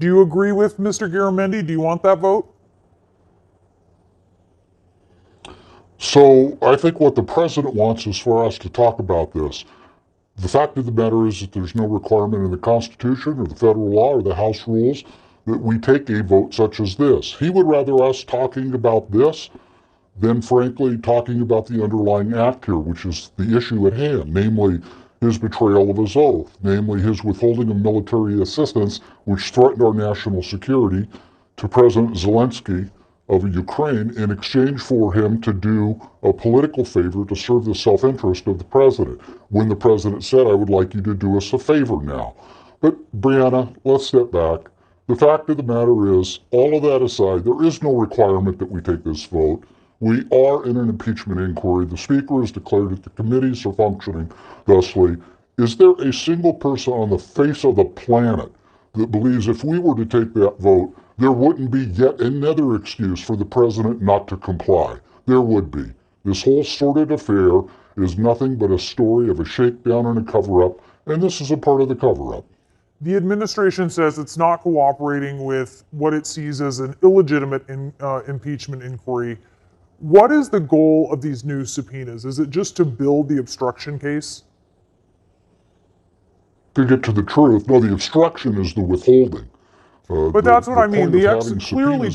Do you agree with Mr. Garamendi? Do you want that vote? So I think what the president wants is for us to talk about this. The fact of the matter is that there's no requirement in the Constitution or the federal law or the House rules that we take a vote such as this. He would rather us talking about this than, frankly, talking about the underlying act here, which is the issue at hand, namely his betrayal of his oath, namely his withholding of military assistance, which threatened our national security, to President Zelensky of Ukraine in exchange for him to do a political favor to serve the self-interest of the president, when the president said, I would like you to do us a favor now. But Brianna, let's step back. The fact of the matter is, all of that aside, there is no requirement that we take this vote. We are in an impeachment inquiry. The Speaker has declared that the committees are functioning thusly. Is there a single person on the face of the planet that believes if we were to take that vote, there wouldn't be yet another excuse for the president not to comply? There would be. This whole sordid affair is nothing but a story of a shakedown and a cover-up, and this is a part of the cover-up. The administration says it's not cooperating with what it sees as an illegitimate impeachment inquiry. What is the goal of these new subpoenas? Is it just to build the obstruction case? To get to the truth, no, the obstruction is the withholding. But that's what I mean. Clearly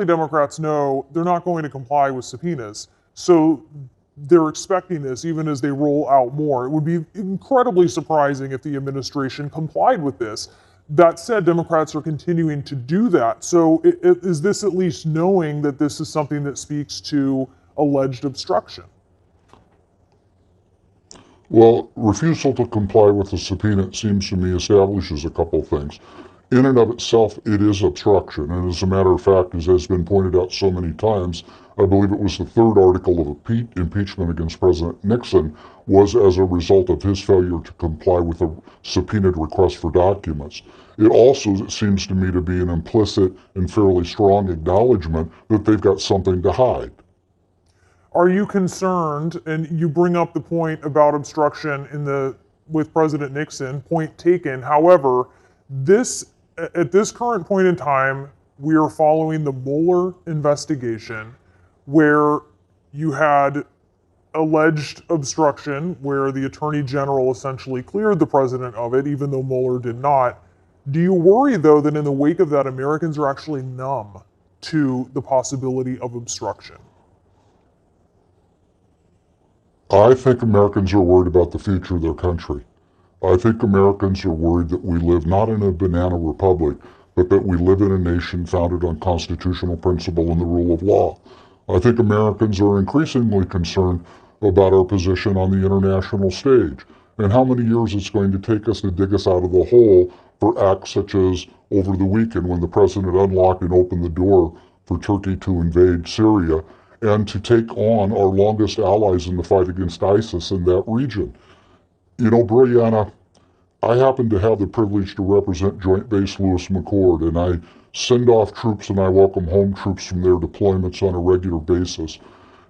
Democrats know they're not going to comply with subpoenas. So they're expecting this even as they roll out more. It would be incredibly surprising if the administration complied with this. That said, Democrats are continuing to do that. So is this at least knowing that this is something that speaks to alleged obstruction? Well, refusal to comply with the subpoena, it seems to me, establishes a couple of things. In and of itself, it is obstruction. And as a matter of fact, as has been pointed out so many times, I believe it was the third article of impeachment against President Nixon was as a result of his failure to comply with a subpoenaed request for documents. It also seems to me to be an implicit and fairly strong acknowledgement that they've got something to hide. Are you concerned, and you bring up the point about obstruction with President Nixon, point taken. However, at this current point in time, we are following the Mueller investigation where you had alleged obstruction, where the Attorney General essentially cleared the president of it, even though Mueller did not. Do you worry, though, that in the wake of that, Americans are actually numb to the possibility of obstruction? I think Americans are worried about the future of their country. I think Americans are worried that we live not in a banana republic, but that we live in a nation founded on constitutional principle and the rule of law. I think Americans are increasingly concerned about our position on the international stage and how many years it's going to take us to dig us out of the hole for acts such as over the weekend when the president unlocked and opened the door for Turkey to invade Syria and to take on our longest allies in the fight against ISIS in that region. You know, Brianna, I happen to have the privilege to represent Joint Base Lewis McChord, and I send off troops and I welcome home troops from their deployments on a regular basis.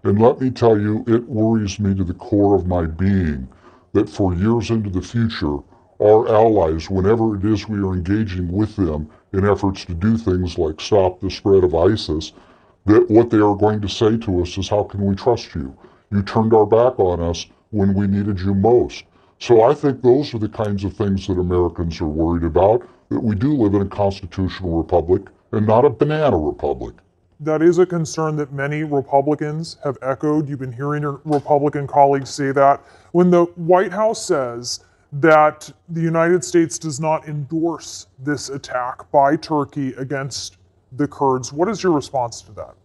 And let me tell you, it worries me to the core of my being that for years into the future, our allies, whenever it is we are engaging with them in efforts to do things like stop the spread of ISIS, that what they are going to say to us is, how can we trust you? You turned our back on us when we needed you most. So I think those are the kinds of things that Americans are worried about, that we do live in a constitutional republic and not a banana republic. That is a concern that many Republicans have echoed. You've been hearing your Republican colleagues say that. When the White House says that the United States does not endorse this attack by Turkey against the Kurds, what is your response to that?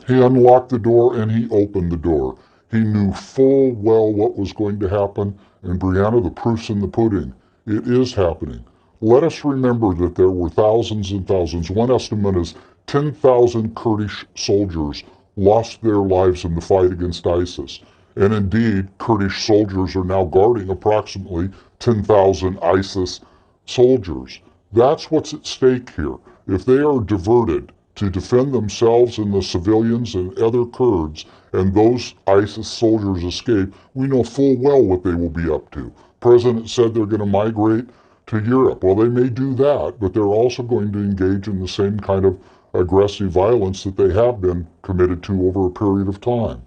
He unlocked the door and he opened the door. He knew full well what was going to happen, and Brianna, the proof's in the pudding. It is happening. Let us remember that there were thousands and thousands. One estimate is 10,000 Kurdish soldiers lost their lives in the fight against ISIS. And indeed, Kurdish soldiers are now guarding approximately 10,000 ISIS soldiers. That's what's at stake here. If they are diverted to defend themselves and the civilians and other Kurds, and those ISIS soldiers escape, we know full well what they will be up to. The president said they're going to migrate to Europe. Well, they may do that, but they're also going to engage in the same kind of aggressive violence that they have been committed to over a period of time.